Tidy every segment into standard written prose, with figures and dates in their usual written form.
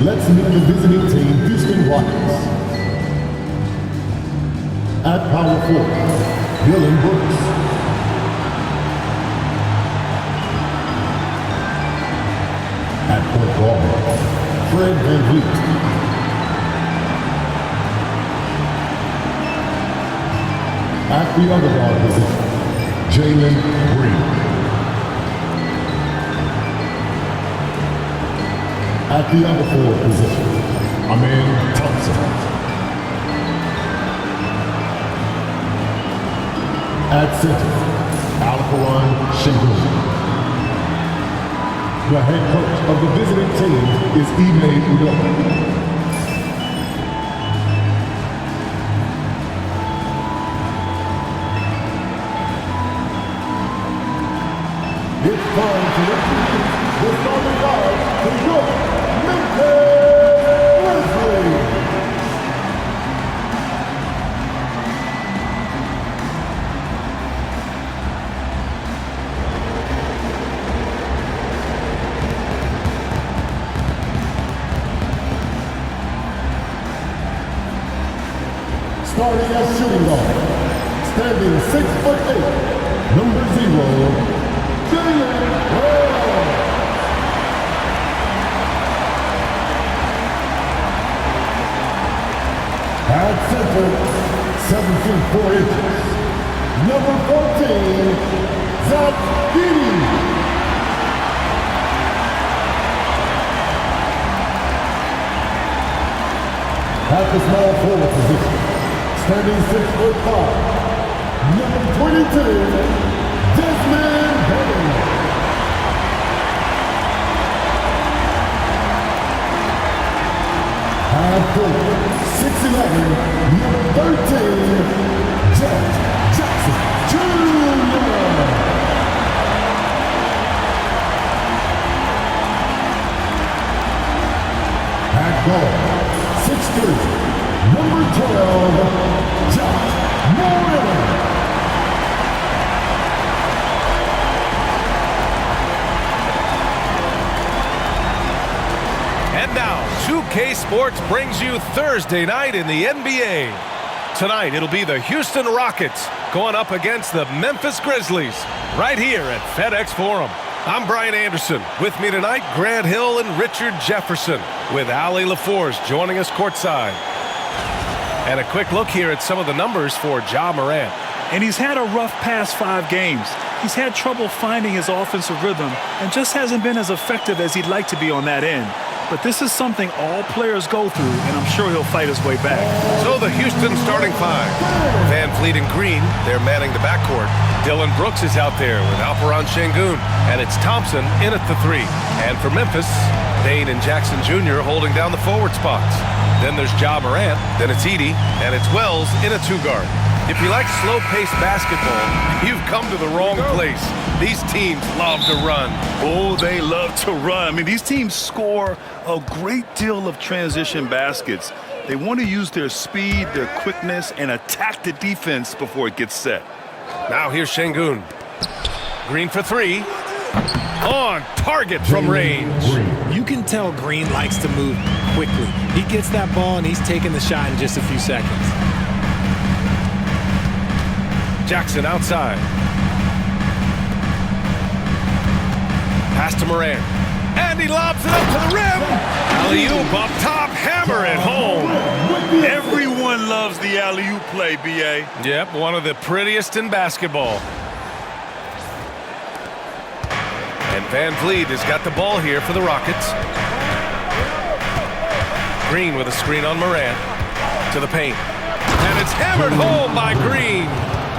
Let's meet the visiting team, Houston Rockets. At power forward, Dylan Brooks. At point guard, Fred VanVleet. At the other guard position, Jalen Green. At the other forward position, Amen Thompson. At center, Alperon Shingun. The head coach of the visiting team is Ime Udoka. It's time to introduce the starting guard for your Memphis Grizzlies. Starting as shooting guard, standing 6'8", number 0, Jalen Green. At center, 7 feet 4 inches, number 14, Zach Edey. At the small forward position, standing 6'5", number 22, Desmond Bain. At forward, 6'11", number 13, Jeff Jackson Jr. At guard, 6'3", number 12, Josh Moreno. And now, 2K Sports brings you Thursday night in the NBA. Tonight, it'll be the Houston Rockets going up against the Memphis Grizzlies right here at FedEx Forum. I'm Brian Anderson. With me tonight, Grant Hill and Richard Jefferson, with Allie LaForce joining us courtside. And a quick look here at some of the numbers for Ja Morant. And he's had a rough past 5 games. He's had trouble finding his offensive rhythm and just hasn't been as effective as he'd like to be on that end. But this is something all players go through, and I'm sure he'll fight his way back. So the Houston starting 5. VanVleet and Green, they're manning the backcourt. Dylan Brooks is out there with Alperon Shingun. And it's Thompson in at the 3. And for Memphis, Bain and Jackson Jr. holding down the forward spots. Then there's Ja Morant, then it's Edey, and it's Wells in a 2-guard. If you like slow-paced basketball, you've come to the wrong place. These teams love to run. Oh, they love to run. I mean, these teams score a great deal of transition baskets. They want to use their speed, their quickness, and attack the defense before it gets set. Now here's Shingun. Green for 3. On target from range. You can tell Green likes to move quickly. He gets that ball and he's taking the shot in just a few seconds. Jackson outside. Pass to Morant. And he lobs it up to the rim. Alley-oop up top, hammer it home. Everyone loves the alley-oop play, B.A. Yep, one of the prettiest in basketball. And VanVleet has got the ball here for the Rockets. Green with a screen on Morant. To the paint. And it's hammered home by Green.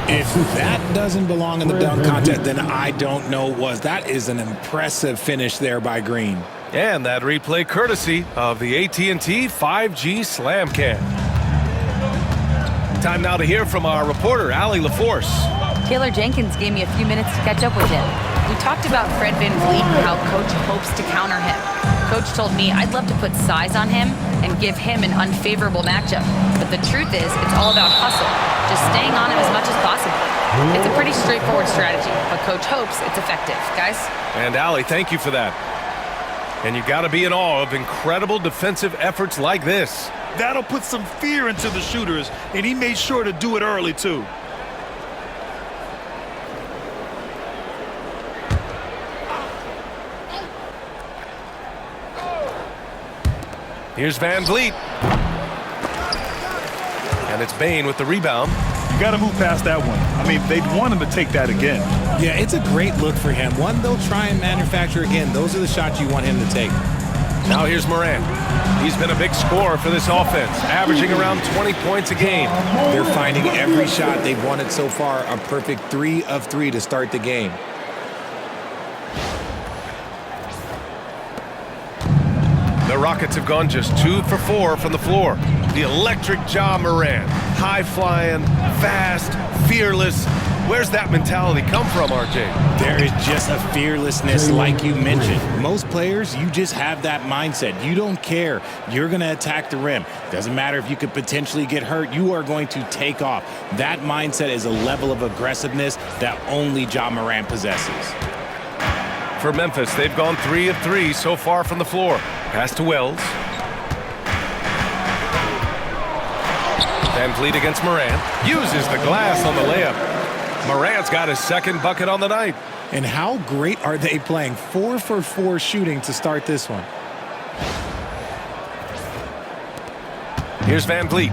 If that doesn't belong in the dunk contest, then I don't know what was. That is an impressive finish there by Green. And that replay courtesy of the AT&T 5G Slam Cam. Time now to hear from our reporter, Allie LaForce. Taylor Jenkins gave me a few minutes to catch up with him. We talked about Fred VanVleet and how Coach hopes to counter him. Coach told me I'd love to put size on him and give him an unfavorable matchup. But the truth is, it's all about hustle. Just staying on him as much as possible. It's a pretty straightforward strategy, but Coach hopes it's effective. Guys? And Allie, thank you for that. And you got to be in awe of incredible defensive efforts like this. That'll put some fear into the shooters, and he made sure to do it early, too. Here's Van Vliet. And it's Bane with the rebound. You got to move past that one. I mean, they'd want him to take that again. Yeah, it's a great look for him. One they'll try and manufacture again. Those are the shots you want him to take. Now here's Morant. He's been a big scorer for this offense, averaging around 20 points a game. They're finding every shot they've wanted so far a perfect 3 of 3 to start the game. The Rockets have gone just 2 for 4 from the floor. The electric Ja Morant. High-flying, fast, fearless. Where's that mentality come from, RJ? There is just a fearlessness like you mentioned. Most players, you just have that mindset. You don't care. You're going to attack the rim. Doesn't matter if you could potentially get hurt. You are going to take off. That mindset is a level of aggressiveness that only Ja Morant possesses. For Memphis, they've gone 3 of 3 so far from the floor. Pass to Wells. Van Vliet against Morant. Uses the glass on the layup. Morant's got his second bucket on the night. And how great are they playing? 4 for 4 shooting to start this one. Here's Van Vliet.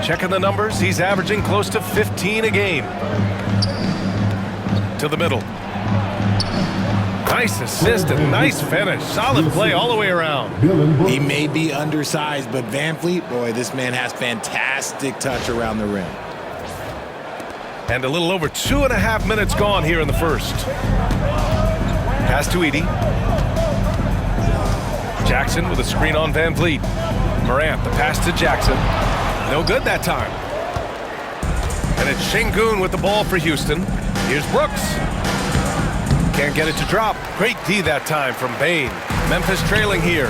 Checking the numbers. He's averaging close to 15 a game. To the middle. Nice assist and nice finish. Solid play all the way around. He may be undersized, but Van Vliet, boy, this man has fantastic touch around the rim. And a little over 2.5 minutes gone here in the first. Pass to Edey. Jackson with a screen on Van Vliet. Morant, the pass to Jackson. No good that time. And it's Şengün with the ball for Houston. Here's Brooks. Can't get it to drop. Great D that time from Bane. Memphis trailing here.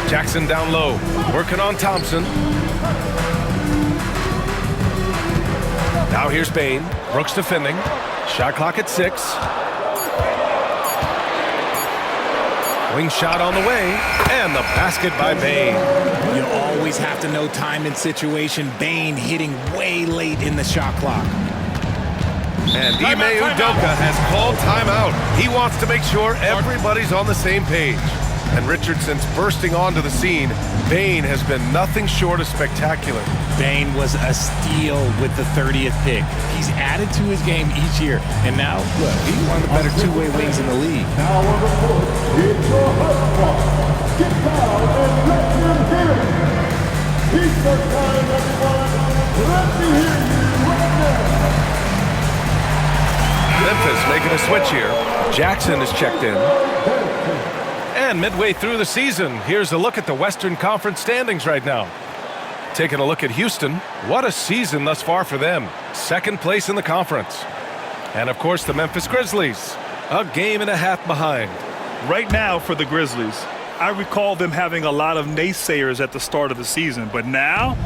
Jackson down low. Working on Thompson. Now here's Bane. Brooks defending. Shot clock at 6. Wing shot on the way. And the basket by Bane. You always have to know time and situation. Bane hitting way late in the shot clock. And Ime Udoka has called timeout. He wants to make sure everybody's on the same page. And Richardson's bursting onto the scene. Bane has been nothing short of spectacular. Bane was a steal with the 30th pick. He's added to his game each year. And now, look, he's one of the better two-way wings in the league. Now on the court, it's your husband. Get down and let him hear it. He's the time, everyone. Let me hear you right now. Memphis making a switch here. Jackson is checked in. And midway through the season, here's a look at the Western Conference standings right now. Taking a look at Houston, what a season thus far for them. Second place in the conference. And of course the Memphis Grizzlies, a game and a half behind. Right now for the Grizzlies, I recall them having a lot of naysayers at the start of the season, but now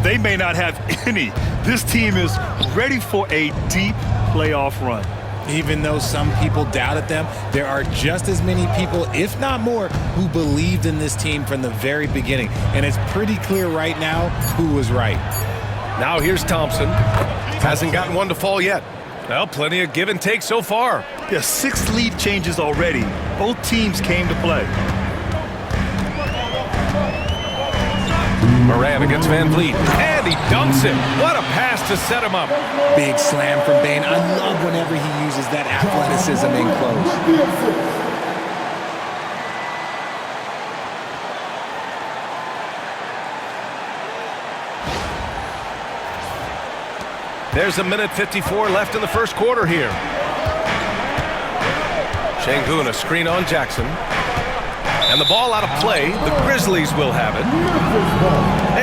they may not have any. This team is ready for a deep playoff run. Even though some people doubted them, there are just as many people, if not more, who believed in this team from the very beginning. And it's pretty clear right now who was right. Now here's Thompson. Hasn't gotten one to fall yet. Well, plenty of give and take so far. Yeah, 6 lead changes already. Both teams came to play. Morant against Van Vliet. And he dunks it. What a pass to set him up. Big slam from Bane. I love whenever he uses that athleticism in close. There's 1:54 left in the first quarter here. Şengün, a screen on Jackson. And the ball out of play. The Grizzlies will have it.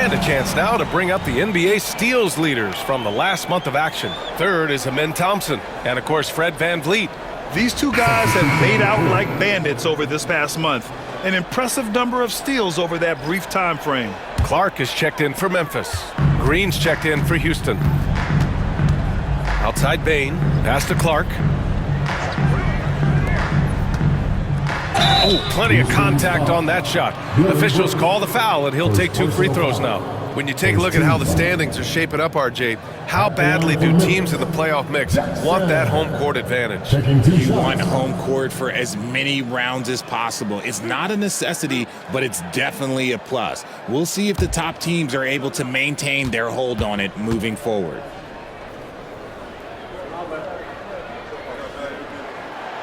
And a chance now to bring up the NBA steals leaders from the last month of action. Third is Amen Thompson. And, of course, Fred Van Vliet. These two guys have made out like bandits over this past month. An impressive number of steals over that brief time frame. Clark is checked in for Memphis. Green's checked in for Houston. Outside Bane. Pass to Clark. Oh, plenty of contact on that shot. Officials call the foul, and he'll take 2 free throws now. When you take a look at how the standings are shaping up, RJ, how badly do teams in the playoff mix want that home court advantage? You want home court for as many rounds as possible. It's not a necessity, but it's definitely a plus. We'll see if the top teams are able to maintain their hold on it moving forward.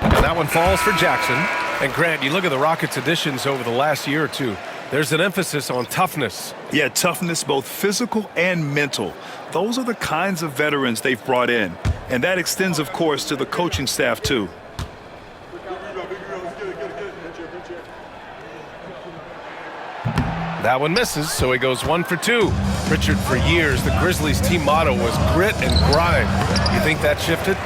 And that one falls for Jackson. And Grant, you look at the Rockets' additions over the last year or two. There's an emphasis on toughness. Yeah, toughness, both physical and mental. Those are the kinds of veterans they've brought in. And that extends, of course, to the coaching staff, too. That one misses, so he goes 1 for 2. Richard, for years, the Grizzlies' team motto was grit and grind. You think that shifted?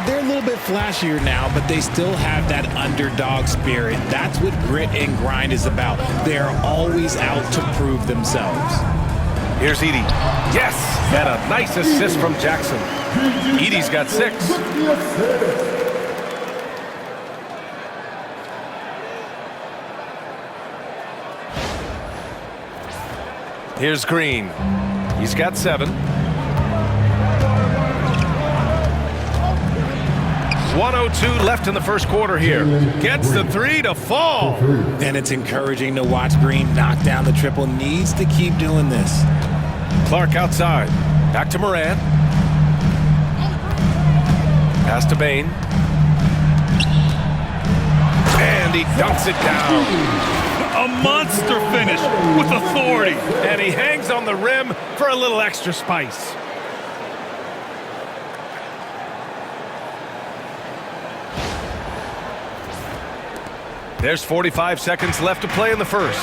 They're a little bit flashier now, but they still have that underdog spirit. That's what grit and grind is about. They're always out to prove themselves. Here's Edey. Yes! And a nice assist from Jackson. Edey's got 6. Here's Green. He's got 7. 1:02 left in the first quarter here. Gets the 3 to fall. And it's encouraging to watch Green knock down the triple. Needs to keep doing this. Clark outside. Back to Morant. Pass to Bane. And he dunks it down. A monster finish with authority. And he hangs on the rim for a little extra spice. There's 45 seconds left to play in the first.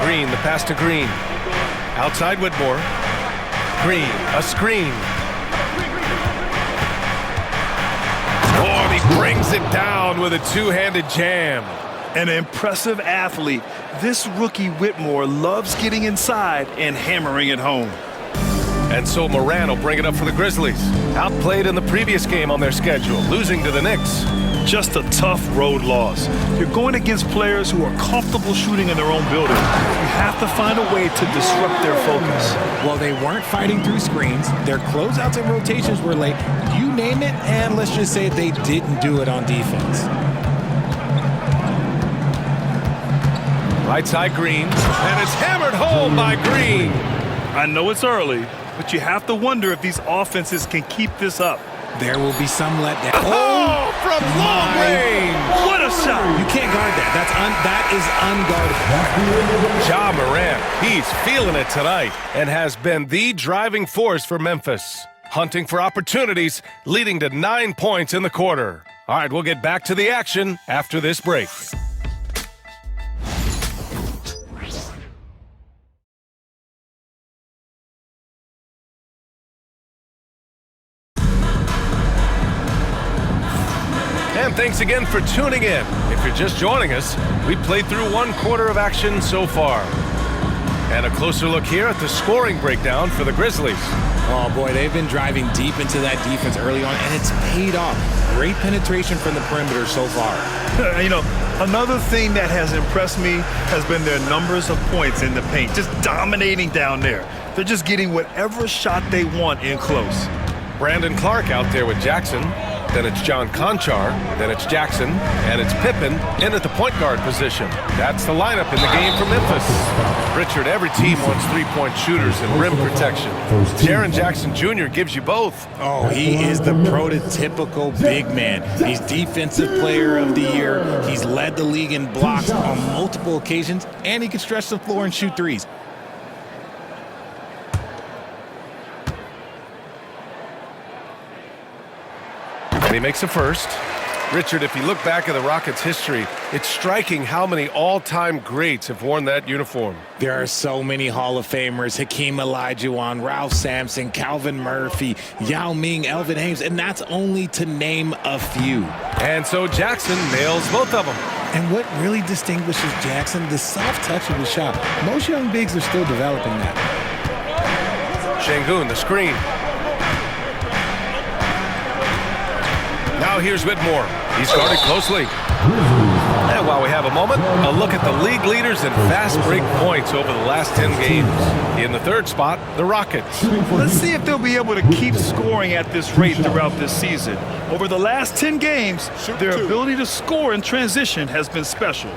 Green, the pass to Green. Outside Whitmore. Green, a screen. Oh, and he brings it down with a two-handed jam. An impressive athlete. This rookie Whitmore loves getting inside and hammering it home. And so Morant will bring it up for the Grizzlies. Outplayed in the previous game on their schedule, losing to the Knicks. Just a tough road loss. You're going against players who are comfortable shooting in their own building. You have to find a way to disrupt their focus. Well, they weren't fighting through screens. Their closeouts and rotations were late. You name it, and let's just say they didn't do it on defense. Right side Green, and it's hammered home by Green. I know it's early, but you have to wonder if these offenses can keep this up. There will be some letdown. Oh, from long range. What a shot. You can't guard that. That is unguardable. Ja Morant, he's feeling it tonight and has been the driving force for Memphis. Hunting for opportunities, leading to 9 points in the quarter. All right, we'll get back to the action after this break. And thanks again for tuning in. If you're just joining us, we played through 1 quarter of action so far. And a closer look here at the scoring breakdown for the Grizzlies. Oh, boy, they've been driving deep into that defense early on, and it's paid off. Great penetration from the perimeter so far. You know, another thing that has impressed me has been their numbers of points in the paint, just dominating down there. They're just getting whatever shot they want in close. Brandon Clark out there with Jackson. Then it's John Conchar, then it's Jackson, and it's Pippen in at the point guard position. That's the lineup in the game for Memphis. Richard, every team wants three-point shooters and rim protection. Jaren Jackson Jr. gives you both. Oh, he is the prototypical big man. He's Defensive Player of the Year. He's led the league in blocks on multiple occasions, and he can stretch the floor and shoot threes. And he makes a first. Richard, if you look back at the Rockets' history, it's striking how many all-time greats have worn that uniform. There are so many Hall of Famers: Hakeem Olajuwon, Ralph Sampson, Calvin Murphy, Yao Ming, Elvin Hayes, and that's only to name a few. And so Jackson nails both of them. And what really distinguishes Jackson, the soft touch of his shot. Most young bigs are still developing that. Şengün, the screen. Now here's Whitmore. He's guarded closely. And while we have a moment, a look at the league leaders in fast break points over the last 10 games. In the third spot, the Rockets. Let's see if they'll be able to keep scoring at this rate throughout this season. Over the last 10 games, their ability to score in transition has been special.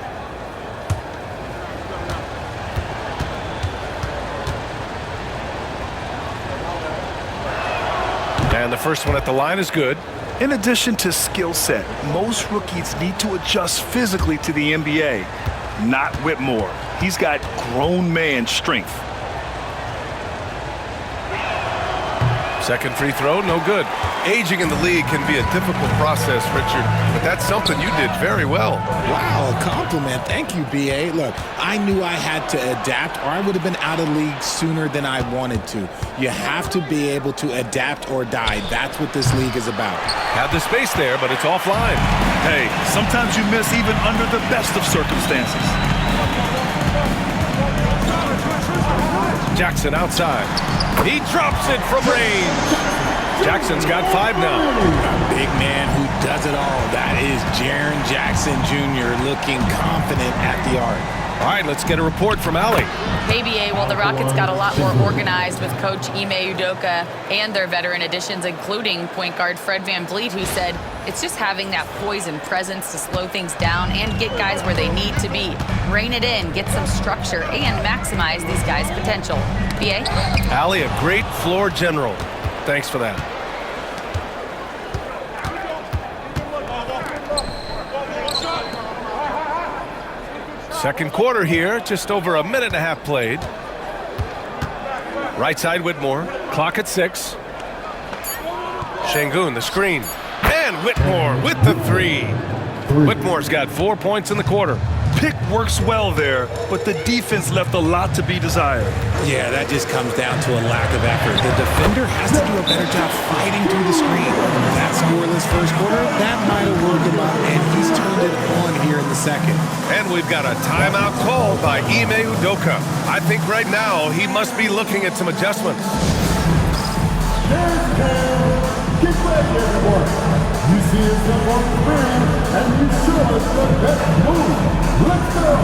And the first one at the line is good. In addition to skill set, most rookies need to adjust physically to the NBA. Not Whitmore. He's got grown man strength. Second free throw, no good. Aging in the league can be a difficult process, Richard, but that's something you did very well. Wow, compliment. Thank you, B.A. Look, I knew I had to adapt or I would have been out of league sooner than I wanted to. You have to be able to adapt or die. That's what this league is about. Had the space there, but it's offline. Hey, sometimes you miss even under the best of circumstances. Jackson outside. He drops it from range. Jackson's got 5 now. A big man who does it all. That is Jaren Jackson Jr. looking confident at the arc. All right, let's get a report from Allie. Hey, BA, well, the Rockets got a lot more organized with Coach Ime Udoka and their veteran additions, including point guard Fred VanVleet, who said it's just having that poise and presence to slow things down and get guys where they need to be. Rein it in, get some structure, and maximize these guys' potential. BA? Allie, a great floor general. Thanks for that. Second quarter here, just over a minute and a half played. Right side Whitmore, clock at 6. Şengün, the screen. And Whitmore with the 3. Whitmore's got 4 points in the quarter. Pick works well there, but the defense left a lot to be desired. Yeah, that just comes down to a lack of effort. The defender has to do a better job fighting through the screen. That scoreless first quarter, that might have woke him up, and he's turned it on here in the second. And we've got a timeout called by Ime Udoka. I think right now he must be looking at some adjustments. Get ready, everyone. You see yourself on the screen, and you show us the best move. Let's go.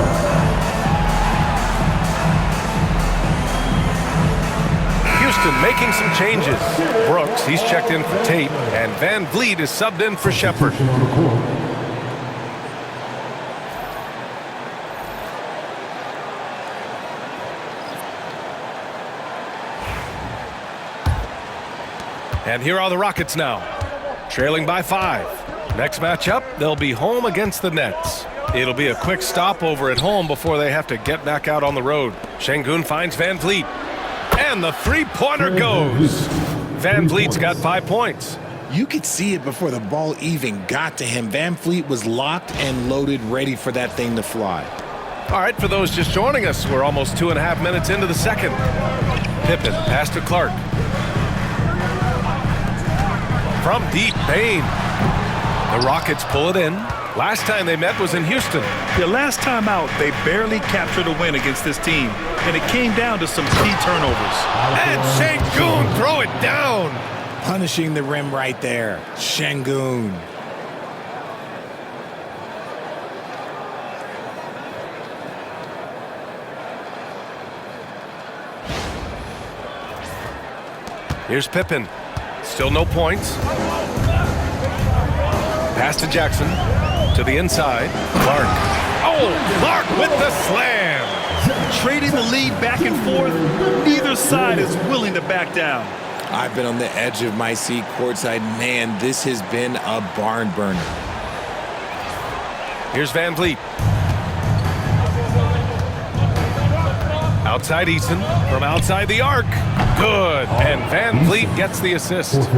Houston making some changes. Brooks, he's checked in for Tate, and VanVleet is subbed in for Shepherd. And here are the Rockets now, trailing by 5. Next matchup, they'll be home against the Nets. It'll be a quick stopover at home before they have to get back out on the road. Şengün finds VanVleet. And the three-pointer goes. VanVleet's got 5 points. You could see it before the ball even got to him. VanVleet was locked and loaded, ready for that thing to fly. All right, for those just joining us, we're almost 2.5 minutes into the second. Pippen, pass to Clark. From deep, Bain. The Rockets pull it in. Last time they met was in Houston. The last time out, they barely captured a win against this team, and it came down to some key turnovers. And Şengün throw it down. Punishing the rim right there. Şengün. Here's Pippen. Still no points. Pass to Jackson. To the inside. Clark. Oh, Clark with the slam. Trading the lead back and forth, neither side is willing to back down. I've been on the edge of my seat courtside. Man, this has been a barn burner. Here's VanVleet. Outside Eason. From outside the arc. Good. And VanVleet gets the assist.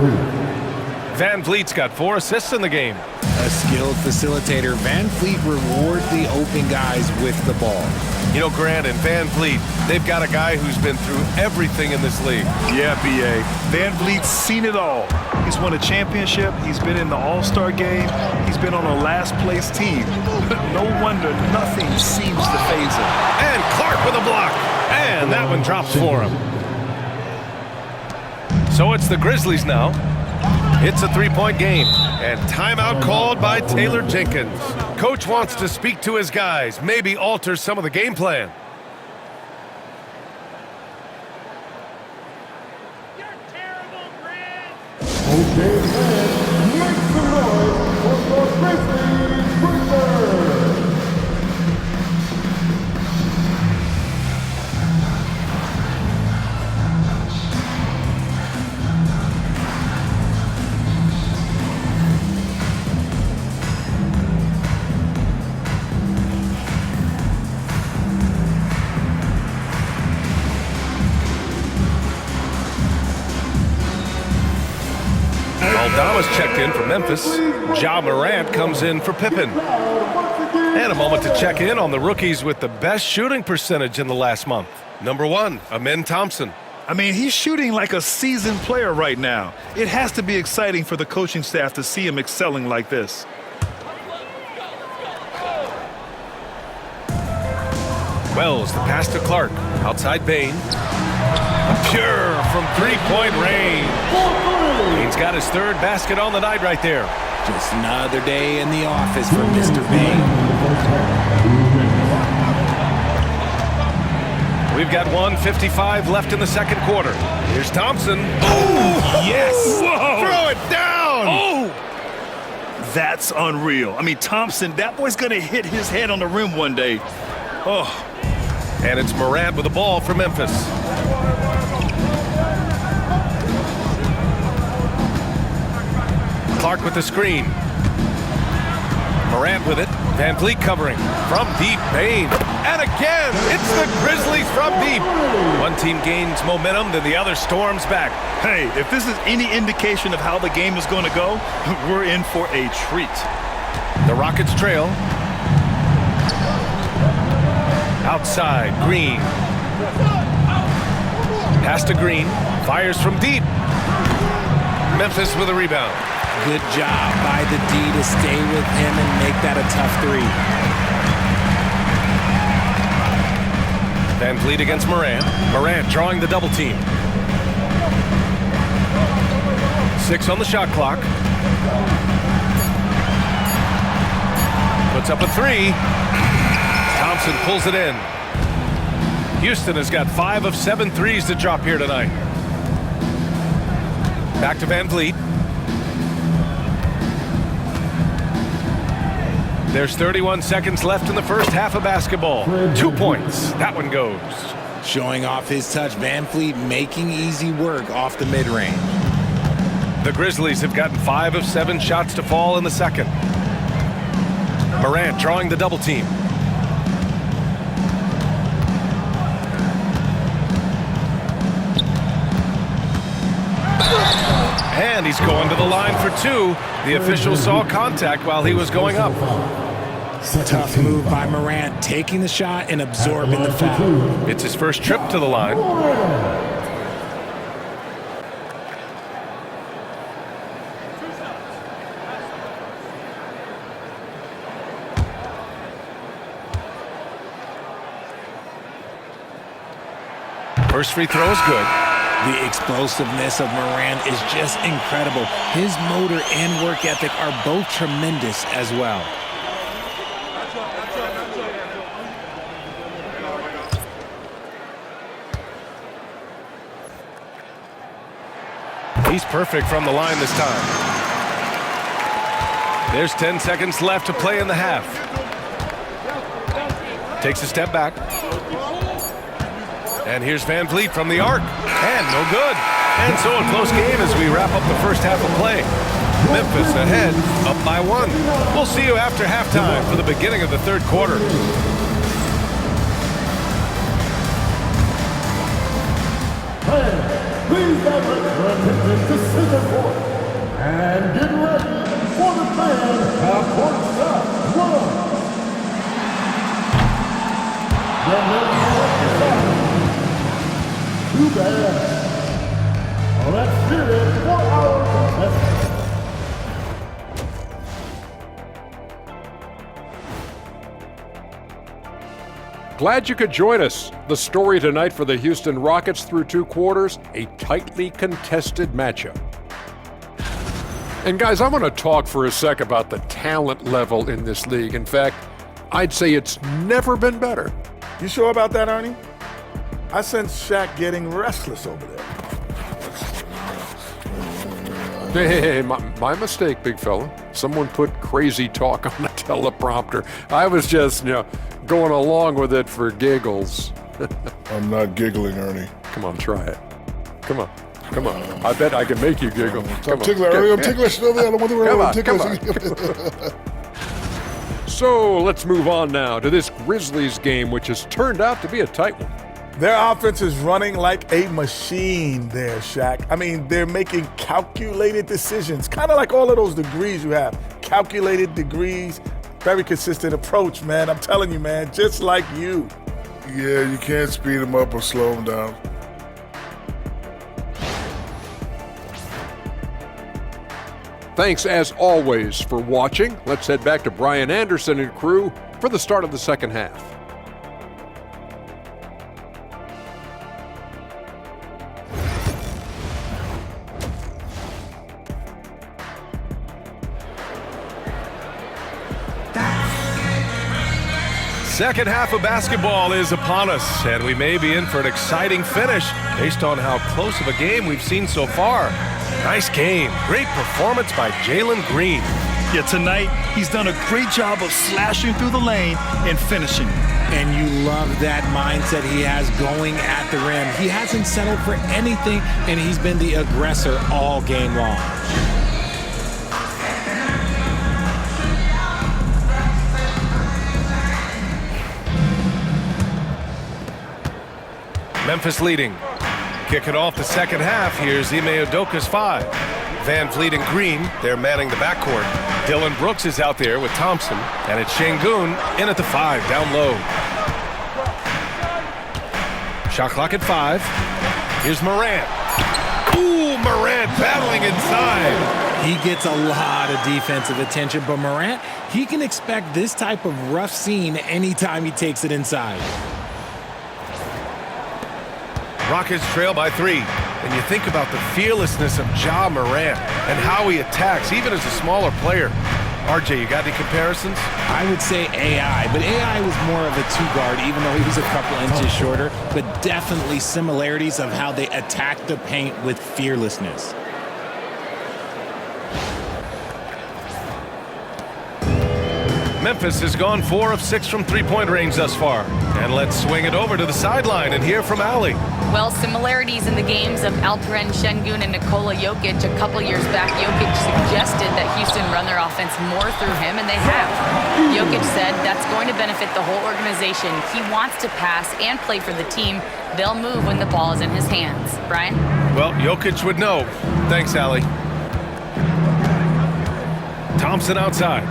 VanVleet's got 4 assists in the game. A skilled facilitator. VanVleet rewards the open guys with the ball. You know, Grant and VanVleet, they've got a guy who's been through everything in this league. Yeah, B.A. VanVleet's seen it all. He's won a championship. He's been in the All-Star game. He's been on a last-place team. No wonder nothing seems to faze him. And Clark with a block. And that one drops for him. So it's the Grizzlies now. It's a 3-point game. And timeout called by Taylor Jenkins. Coach wants to speak to his guys, maybe alter some of the game plan. Okay, fans, make some noise for the Grizzlies Grizzlies! Aldama's checked in for Memphis. Ja Morant comes in for Pippen. And a moment to check in on the rookies with the best shooting percentage in the last month. Number 1, Amen Thompson. I mean, he's shooting like a seasoned player right now. It has to be exciting for the coaching staff to see him excelling like this. Wells, the pass to Clark. Outside Bain. Pure from three-point range. Bain's got his third basket on the night right there. Just another day in the office for Mr. Bain. We've got 1:55 left in the second quarter. Here's Thompson. Oh, yes! Whoa! Throw it down! Oh! That's unreal. I mean, Thompson, that boy's going to hit his head on the rim one day. Oh. And it's Morant with the ball for Memphis. Clark with the screen. Morant with it. Van Vliet covering. From deep, Bain. And again, it's the Grizzlies from deep. One team gains momentum, then the other storms back. Hey, if this is any indication of how the game is going to go, we're in for a treat. The Rockets trail. Outside, Green. Pass to Green. Fires from deep. Memphis with a rebound. Good job by the D to stay with him and make that a tough three. Van Vliet against Morant. Morant drawing the double team. 6 on the shot clock. Puts up a 3. Thompson pulls it in. Houston has got 5 of 7 threes to drop here tonight. Back to Van Vliet. There's 31 seconds left in the first half of basketball. 2 points. That one goes. Showing off his touch, Van Vliet making easy work off the mid-range. The Grizzlies have gotten 5 of 7 shots to fall in the second. Morant drawing the double team. And he's going to the line for 2. The official saw contact while he was going up. Tough move by Morant, taking the shot and absorbing the foul. It's his first trip to the line. First free throw is good. The explosiveness of Morant is just incredible. His motor and work ethic are both tremendous as well. He's perfect from the line this time. There's 10 seconds left to play in the half. Takes a step back. And here's Van Vliet from the arc. And no good. And so a close game as we wrap up the first half of play. Memphis ahead, up by 1. We'll see you after halftime for the beginning of the third quarter. Please have your attention to center court. And get ready for the fan half-court shot. One. The next shot. Too bad. Well, let's hear it for our contestants. Glad you could join us. The story tonight for the Houston Rockets through 2 quarters, a tightly contested matchup. And guys, I want to talk for a sec about the talent level in this league. In fact, I'd say it's never been better. You sure about that, Ernie? I sense Shaq getting restless over there. Hey, my mistake, big fella. Someone put crazy talk on the teleprompter. I was just, going along with it for giggles. I'm not giggling, Ernie. Come on, try it. Come on. I bet I can make you giggle. I'm ticklish, Ernie. I'm ticklish. I don't want to Come on. So let's move on now to this Grizzlies game, which has turned out to be a tight one. Their offense is running like a machine there, Shaq. I mean, they're making calculated decisions, kind of like all of those degrees you have. Calculated degrees, very consistent approach, man. I'm telling you, man, just like you. Yeah, you can't speed them up or slow them down. Thanks, as always, for watching. Let's head back to Brian Anderson and crew for the start of the second half. Second half of basketball is upon us, and we may be in for an exciting finish based on how close of a game we've seen so far. Nice game. Great performance by Jalen Green. Yeah, tonight he's done a great job of slashing through the lane and finishing. And you love that mindset he has going at the rim. He hasn't settled for anything, and he's been the aggressor all game long. Memphis leading. Kicking off the second half, here's Ime Udoka's 5. Van Vliet and Green, they're manning the backcourt. Dylan Brooks is out there with Thompson, and it's Şengün in at the 5, down low. Shot clock at 5. Here's Morant. Ooh, Morant battling inside. He gets a lot of defensive attention, but Morant, he can expect this type of rough scene anytime he takes it inside. Rockets trail by 3. And you think about the fearlessness of Ja Morant and how he attacks, even as a smaller player. RJ, you got any comparisons? I would say AI, but AI was more of a two-guard, even though he was a couple inches shorter, but definitely similarities of how they attack the paint with fearlessness. Memphis has gone 4 of 6 from three-point range thus far. And let's swing it over to the sideline and hear from Allie. Well, similarities in the games of Alperen Şengün and Nikola Jokic. A couple years back, Jokic suggested that Houston run their offense more through him, and they have. Jokic said that's going to benefit the whole organization. He wants to pass and play for the team. They'll move when the ball is in his hands. Brian? Well, Jokic would know. Thanks, Allie. Thompson outside.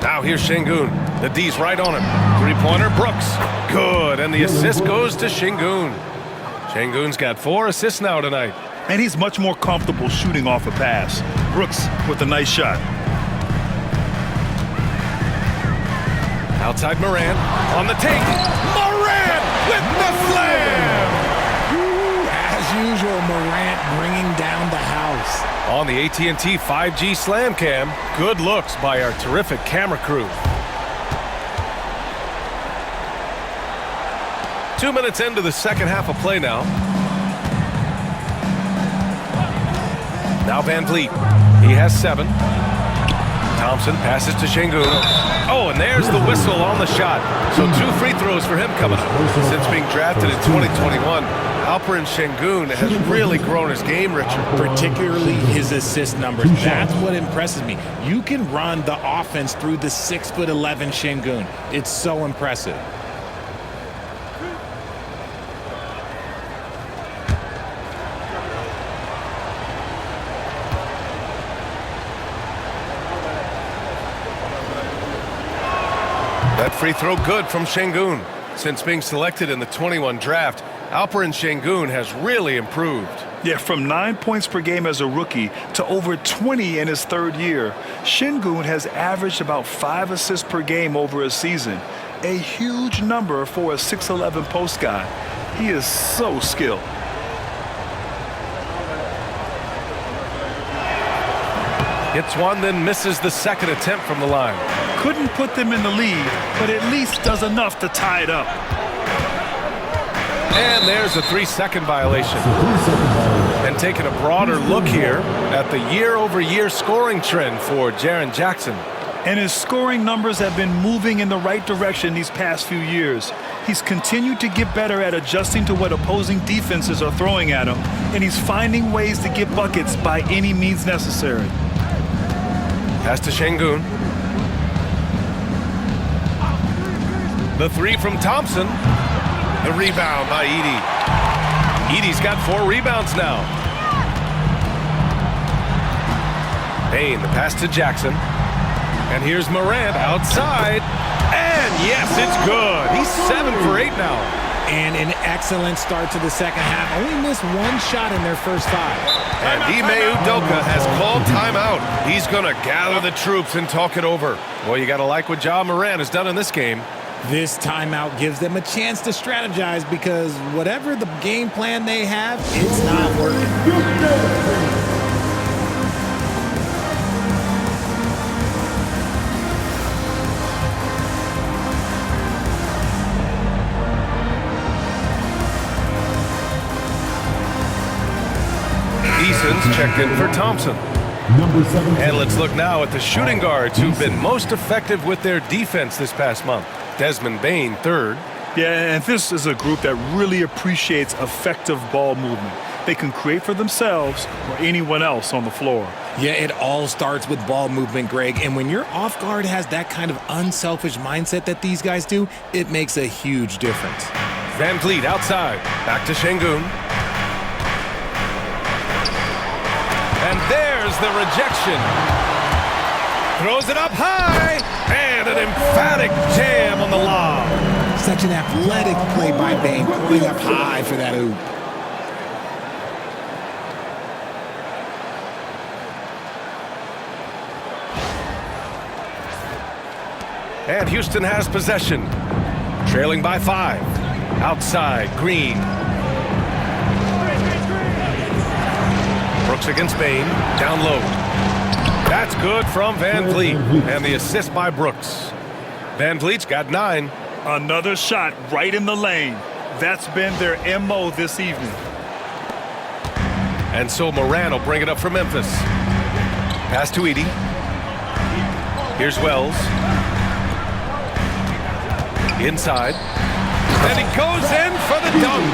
Now here's Şengün. The D's right on him. Three-pointer, Brooks. Good, and the assist goes to Şengün. Şengün's got 4 assists now tonight. And he's much more comfortable shooting off a pass. Brooks with a nice shot. Outside Morant. On the take. Morant with the slam! As usual, Morant bringing down the house. On the AT&T 5G Slam Cam, good looks by our terrific camera crew. 2 minutes into the second half of play now. Now Van Vliet. He has 7. Thompson passes to Şengün. Oh, and there's the whistle on the shot. So 2 free throws for him coming up. Since being drafted in 2021, Alperen Şengün has really grown his game, Richard. Particularly his assist numbers. That's what impresses me. You can run the offense through the 6'11" Şengün. It's so impressive. That free throw good from Şengün. Since being selected in the 21 draft, Alperen Şengün has really improved. Yeah, from 9 points per game as a rookie to over 20 in his third year, Şengün has averaged about 5 assists per game over a season. A huge number for a 6'11" post guy. He is so skilled. Hits one, then misses the second attempt from the line. Couldn't put them in the lead, but at least does enough to tie it up. And there's a 3-second violation. And taking a broader look here at the year-over-year scoring trend for Jaren Jackson. And his scoring numbers have been moving in the right direction these past few years. He's continued to get better at adjusting to what opposing defenses are throwing at him, and he's finding ways to get buckets by any means necessary. Pass to Şengün. The three from Thompson. The rebound by Edey. Edey's got 4 rebounds now. Payne, the pass to Jackson. And here's Morant outside. And yes, it's good. He's 7 for 8 now. And an excellent start to the second half. Only missed 1 shot in their first 5. And Ime Udoka has called timeout. He's going to gather the troops and talk it over. Well, you got to like what Ja Morant has done in this game. This timeout gives them a chance to strategize because whatever the game plan they have, it's not working. Eason's checked in for Thompson. Number 7. And let's look now at the shooting guards who've been most effective with their defense this past month. Desmond Bane, 3rd. Yeah, and this is a group that really appreciates effective ball movement. They can create for themselves or anyone else on the floor. Yeah, it all starts with ball movement, Greg. And when your off guard has that kind of unselfish mindset that these guys do, it makes a huge difference. Van Vliet outside. Back to Şengün. And there's the rejection. Throws it up high. And an emphatic jam on the lob. Such an athletic play by Bane, pulling up high for that oop. And Houston has possession. Trailing by 5. Outside, Green. Brooks against Bane. Down low. That's good from Van Vliet. And the assist by Brooks. Van Vliet's got 9. Another shot right in the lane. That's been their MO this evening. And so Morant will bring it up for Memphis. Pass to Edey. Here's Wells. Inside. And he goes in for the dunk.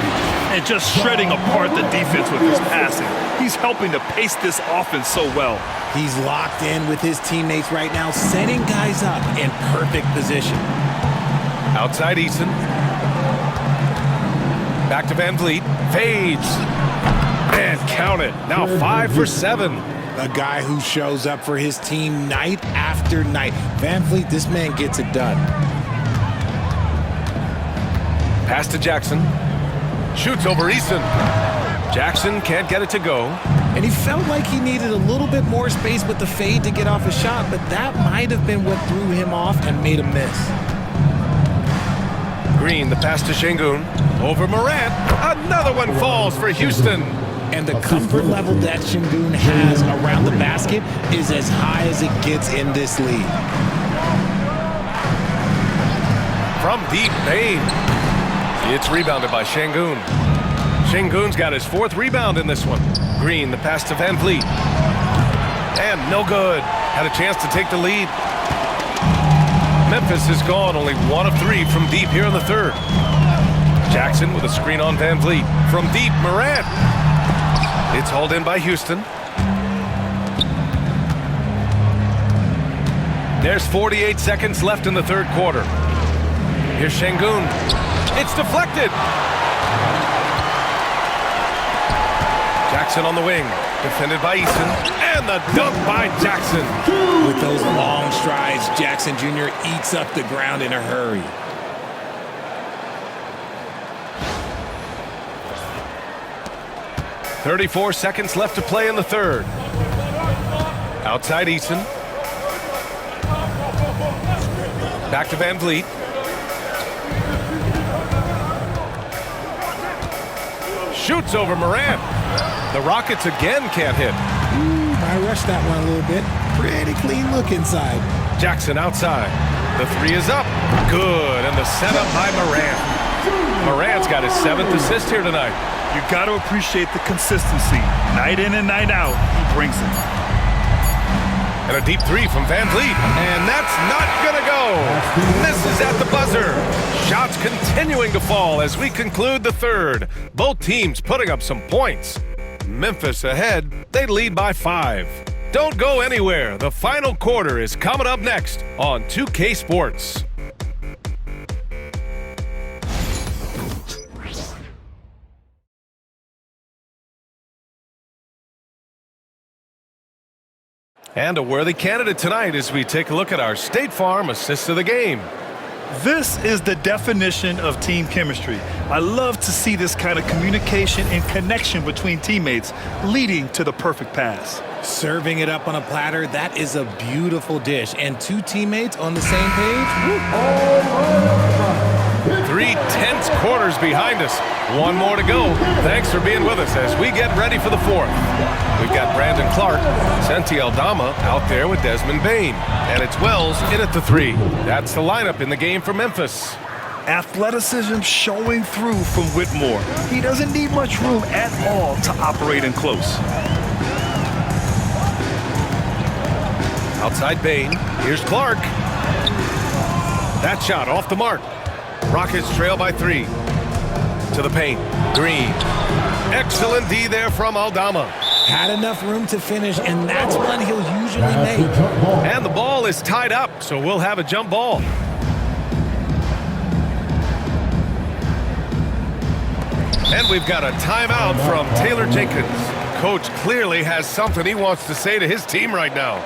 And just shredding apart the defense with his passing. He's helping to pace this offense so well. He's locked in with his teammates right now, setting guys up in perfect position. Outside Eason. Back to Van Vliet. Fades. And count it. Now 5 for 7. A guy who shows up for his team night after night. Van Vliet, this man gets it done. Pass to Jackson. Shoots over Eason. Jackson can't get it to go. And he felt like he needed a little bit more space with the fade to get off a shot, but that might have been what threw him off and made him miss. Green, the pass to Şengün. Over Morant. Another one falls for Houston. And the comfort level that Şengün has around the basket is as high as it gets in this league. From deep, Bane. It's rebounded by Şengün. Şengün's got his 4th rebound in this one. Green, the pass to Van Vliet. And no good. Had a chance to take the lead. Memphis has gone only 1 of 3 from deep here in the 3rd. Jackson with a screen on Van Vliet. From deep, Morant. It's hauled in by Houston. There's 48 seconds left in the 3rd quarter. Here's Şengün. It's deflected. Jackson on the wing. Defended by Eason. And the dunk by Jackson. With those long strides, Jackson Jr. eats up the ground in a hurry. .34 seconds left to play in the 3rd. Outside Eason. Back to Van Vliet. Shoots over Morant. The Rockets again can't hit. I rushed that one a little bit. Pretty clean look inside. Jackson outside. The three is up. Good, and the setup by Morant. Morant's got his 7th assist here tonight. You got to appreciate the consistency. Night in and night out, he brings it. And a deep three from Van Vliet. And that's not going to go. Misses at the buzzer. Shots continuing to fall as we conclude the third. Both teams putting up some points. Memphis ahead. They lead by 5. Don't go anywhere. The final quarter is coming up next on 2K Sports. And a worthy candidate tonight as we take a look at our State Farm assist of the game. This is the definition of team chemistry. I love to see this kind of communication and connection between teammates leading to the perfect pass. Serving it up on a platter, that is a beautiful dish. And 2 teammates on the same page. 3 tense quarters behind us. 1 more to go. Thanks for being with us as we get ready for the 4th. We've got Brandon Clark, Santi Aldama out there with Desmond Bain. And it's Wells in at the 3. That's the lineup in the game for Memphis. Athleticism showing through from Whitmore. He doesn't need much room at all to operate in close. Outside Bain. Here's Clark. That shot off the mark. Rockets trail by 3. To the paint. Green. Excellent D there from Aldama. Had enough room to finish, and that's one he'll usually make. And the ball is tied up, so we'll have a jump ball. And we've got a timeout from Taylor Jenkins. Coach clearly has something he wants to say to his team right now.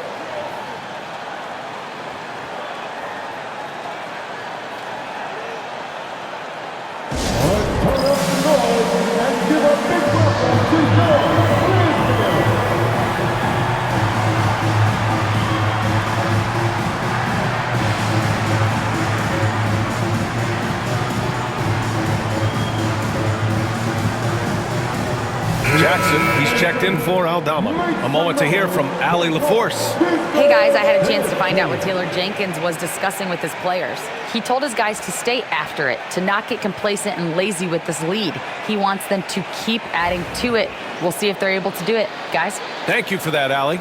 Jackson, he's checked in for Aldama. A moment to hear from Allie LaForce. Hey guys, I had a chance to find out what Taylor Jenkins was discussing with his players. He told his guys to stay after it, to not get complacent and lazy with this lead. He wants them to keep adding to it. We'll see if they're able to do it. Guys? Thank you for that, Allie.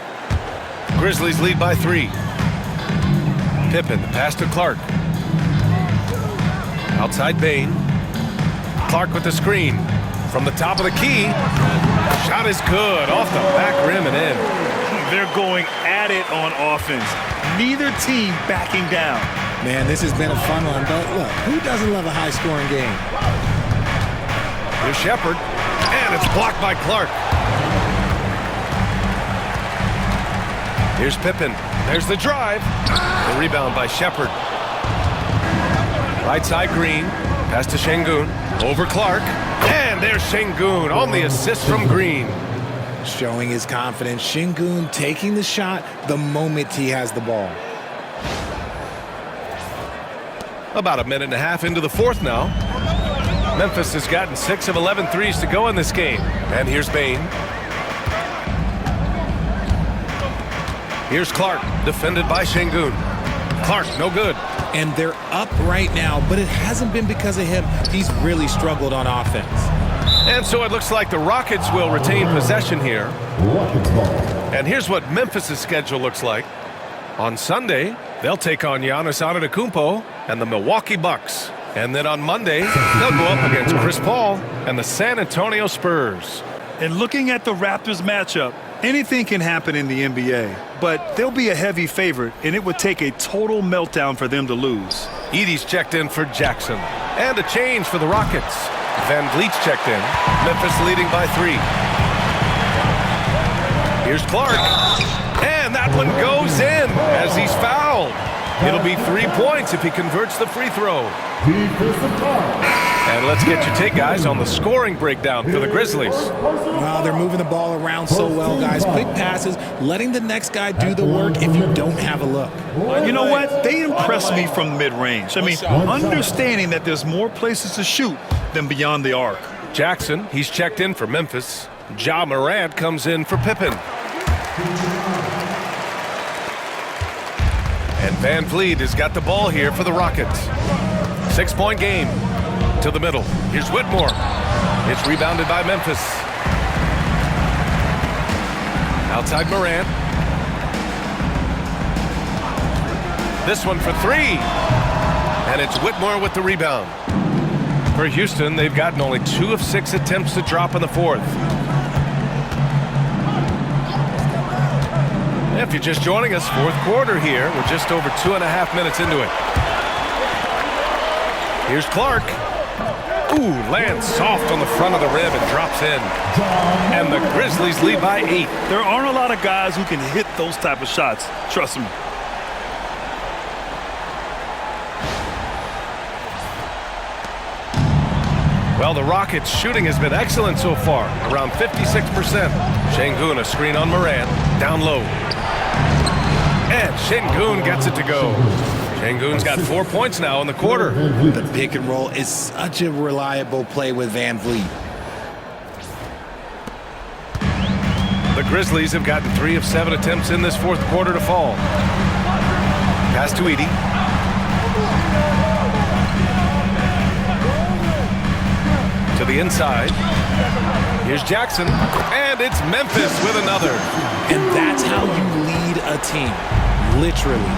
Grizzlies lead by 3. Pippen, the pass to Clark. Outside Bain. Clark with the screen. From the top of the key. Shot is good. Off the back rim and in. They're going at it on offense. Neither team backing down. Man, this has been a fun one, but look, who doesn't love a high-scoring game? Here's Shepard, and it's blocked by Clark. Here's Pippen. There's the drive. The rebound by Shepard. Right side Green. Pass to Şengün. Over Clark. And there's Şengün on the assist from Green. Showing his confidence. Şengün taking the shot the moment he has the ball. About a minute and a half into the 4th now. Memphis has gotten 6 of 11 threes to go in this game. And here's Bain. Here's Clark, defended by Şengün. Clark, no good. And they're up right now, but it hasn't been because of him. He's really struggled on offense. And so it looks like the Rockets will retain possession here. And here's what Memphis' schedule looks like. On Sunday, they'll take on Giannis Antetokounmpo and the Milwaukee Bucks. And then on Monday, they'll go up against Chris Paul and the San Antonio Spurs. And looking at the Raptors matchup, anything can happen in the NBA, but they'll be a heavy favorite, and it would take a total meltdown for them to lose. Edey's checked in for Jackson. And a change for the Rockets. Van Vliet's checked in. Memphis leading by 3. Here's Clark. And that one goes in as he's fouled. It'll be 3 points if he converts the free throw. And let's get your take, guys, on the scoring breakdown for the Grizzlies. Well, they're moving the ball around so well, guys. Quick passes, letting the next guy do the work if you don't have a look. You know what? They impress me from mid-range. I mean, understanding that there's more places to shoot than beyond the arc. Jackson, he's checked in for Memphis. Ja Morant comes in for Pippen. And Van Vliet has got the ball here for the Rockets. 6-point game. To the middle. Here's Whitmore. It's rebounded by Memphis. Outside Morant. This one for three. And it's Whitmore with the rebound. For Houston, they've gotten only 2 of 6 attempts to drop in the fourth. If you're just joining us, fourth quarter here. We're just over 2.5 minutes into it. Here's Clark. Ooh, lands soft on the front of the rim and drops in. And the Grizzlies lead by 8. There aren't a lot of guys who can hit those type of shots. Trust me. Well, the Rockets' shooting has been excellent so far, around 56%. Şengün, a screen on Morant, down low. And Şengün gets it to go. Şengün's got 4 points now in the quarter. The pick and roll is such a reliable play with Van Vliet. The Grizzlies have gotten 3 of 7 attempts in this fourth quarter to fall. Pass to Edey. To the inside. Here's Jackson. And it's Memphis with another. And that's how you lead a team. Literally.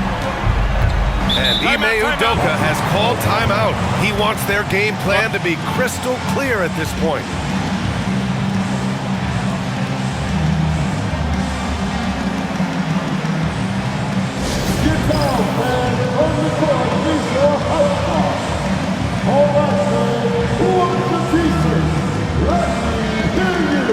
And Ime Udoka has called timeout. He wants their game plan to be crystal clear at this point. Get down, man. On the court, please, your house. All right, man. Who wants the pieces? Let me hear you.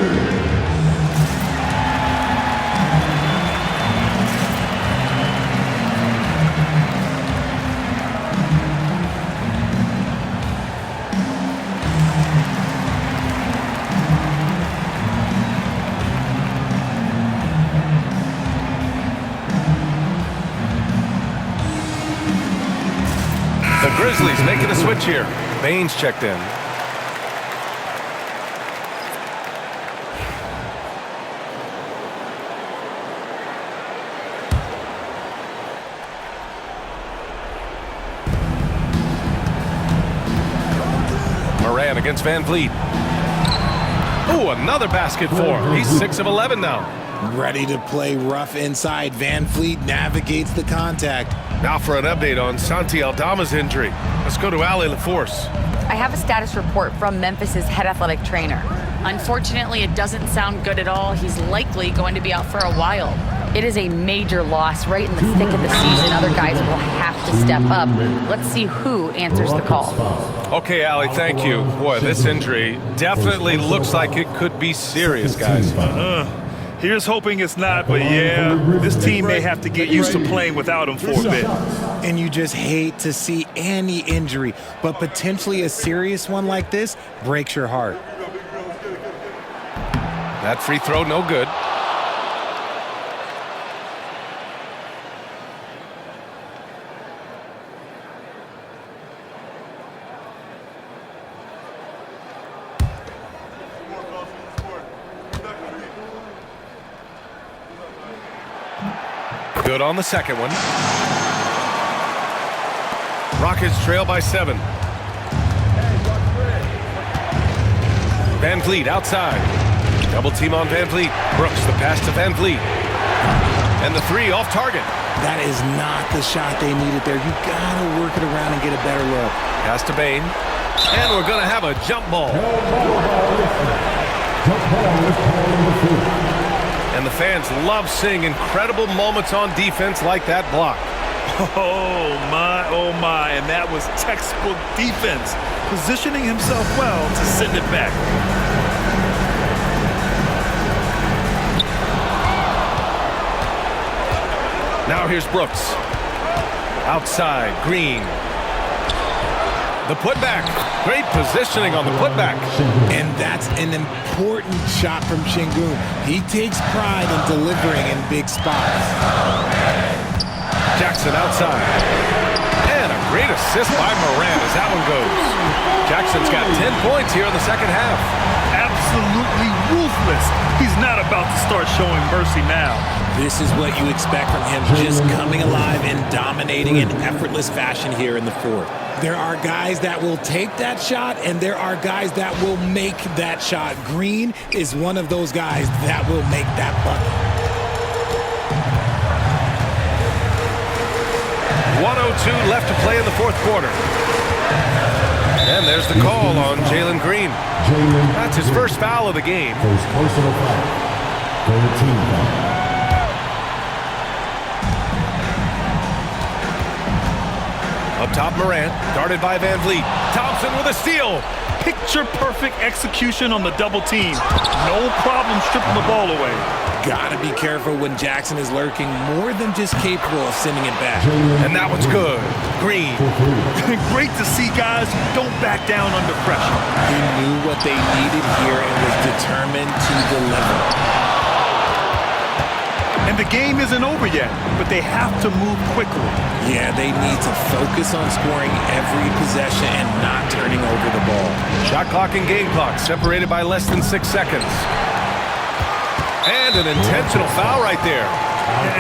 The Grizzlies making a switch here. Baines checked in. Morant against Van Vliet. Ooh, another basket for him. He's 6 of 11 now. Ready to play rough inside. Van Vliet navigates the contact. Now for an update on Santi Aldama's injury. Let's go to Allie LaForce. I have a status report from Memphis's head athletic trainer. Unfortunately, it doesn't sound good at all. He's likely going to be out for a while. It is a major loss right in the thick of the season. Other guys will have to step up. Let's see who answers the call. Okay, Allie, thank you. Boy, this injury definitely looks like it could be serious, guys. Here's hoping it's not, but yeah, this team may have to get used to playing without him for a bit. And you just hate to see any injury, but potentially a serious one like this breaks your heart. That free throw, no good. Good on the second one. Rockets trail by 7. Van Vliet outside. Double team on Van Vliet. Brooks the pass to Van Vliet. And the three off target. That is not the shot they needed there. You gotta work it around and get a better look. Pass to Bain. And we're gonna have a jump ball. And the fans love seeing incredible moments on defense like that block. Oh my, and that was textbook defense. Positioning himself well to send it back. Now here's Brooks. Outside, Green. The putback. Great positioning on the putback. And that's an important shot from Şengün. He takes pride in delivering in big spots. Jackson outside. And a great assist by Morant as that one goes. Jackson's got 10 points here in the second half. Absolutely ruthless effortless. He's not about to start showing mercy now. This is what you expect from him, just coming alive and dominating in effortless fashion here in the fourth. There are guys that will take that shot, and there are guys that will make that shot. Green is one of those guys that will make that bucket. 1:02 left to play in the fourth quarter. And there's the call on Jalen Green. That's his first foul of the game. First personal foul. Third team foul. Up top, Morant, guarded by Van Vliet. Thompson with a steal. Picture-perfect execution on the double team. No problem stripping the ball away. Gotta be careful when Jackson is lurking, more than just capable of sending it back. And that one's good. Green. Great to see guys who don't back down under pressure. He knew what they needed here and was determined to deliver. And the game isn't over yet, but they have to move quickly. Yeah, they need to focus on scoring every possession and not turning over the ball. Shot clock and game clock separated by less than 6 seconds. And an intentional foul right there.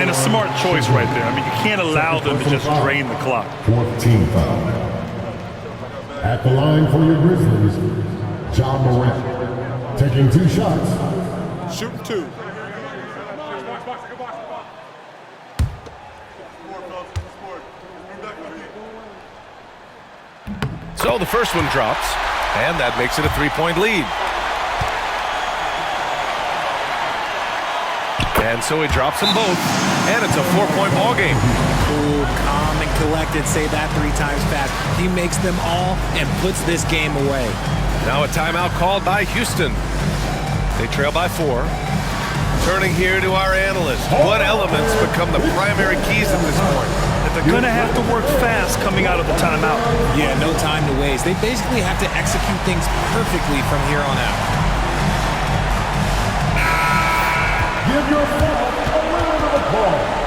And a smart choice right there. I mean, you can't allow them to just drain the clock. Fourth team foul. At the line for your Grizzlies, John Morant. Taking 2 shots. Shooting 2. So the first one drops, and that makes it a 3-point lead. And so he drops them both, and it's a 4-point ball game. Cool, calm, and collected. Say that 3 times fast. He makes them all and puts this game away. Now a timeout called by Houston. They trail by 4. Turning here to our analyst. What elements become the primary keys at this point? They're going to have to work fast coming out of the timeout. Yeah, no time to waste. They basically have to execute things perfectly from here on out. Give yourself a round of applause.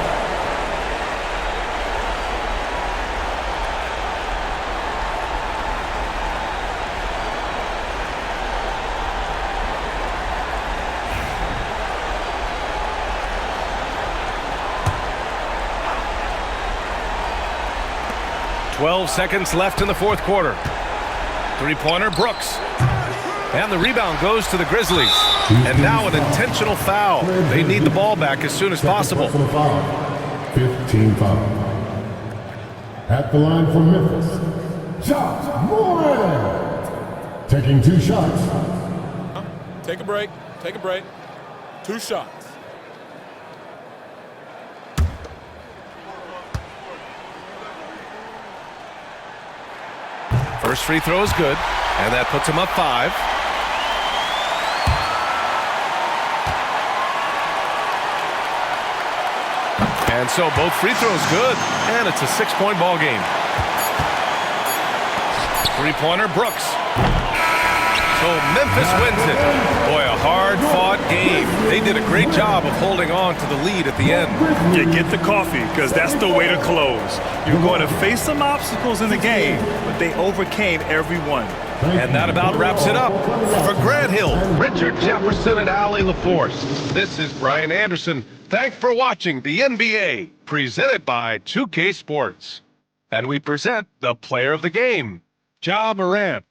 .12 seconds left in the fourth quarter. 3-pointer, Brooks. And the rebound goes to the Grizzlies. And now an intentional foul. They need the ball back as soon as possible. 15 foul. At the line for Memphis, John Morant. Taking 2 shots. Take a break. Take a break. 2 shots. First free throw is good, and that puts him up 5. And so both free throws good, and it's a 6-point ball game. 3-pointer, Brooks. So Memphis wins it. Boy, a hard-fought game. They did a great job of holding on to the lead at the end. You get the coffee, because that's the way to close. You're going to face some obstacles in the game, but they overcame every one. And that about wraps it up. For Grant Hill, Richard Jefferson, and Allie LaForce, this is Brian Anderson. Thanks for watching the NBA, presented by 2K Sports. And we present the player of the game, Ja Morant.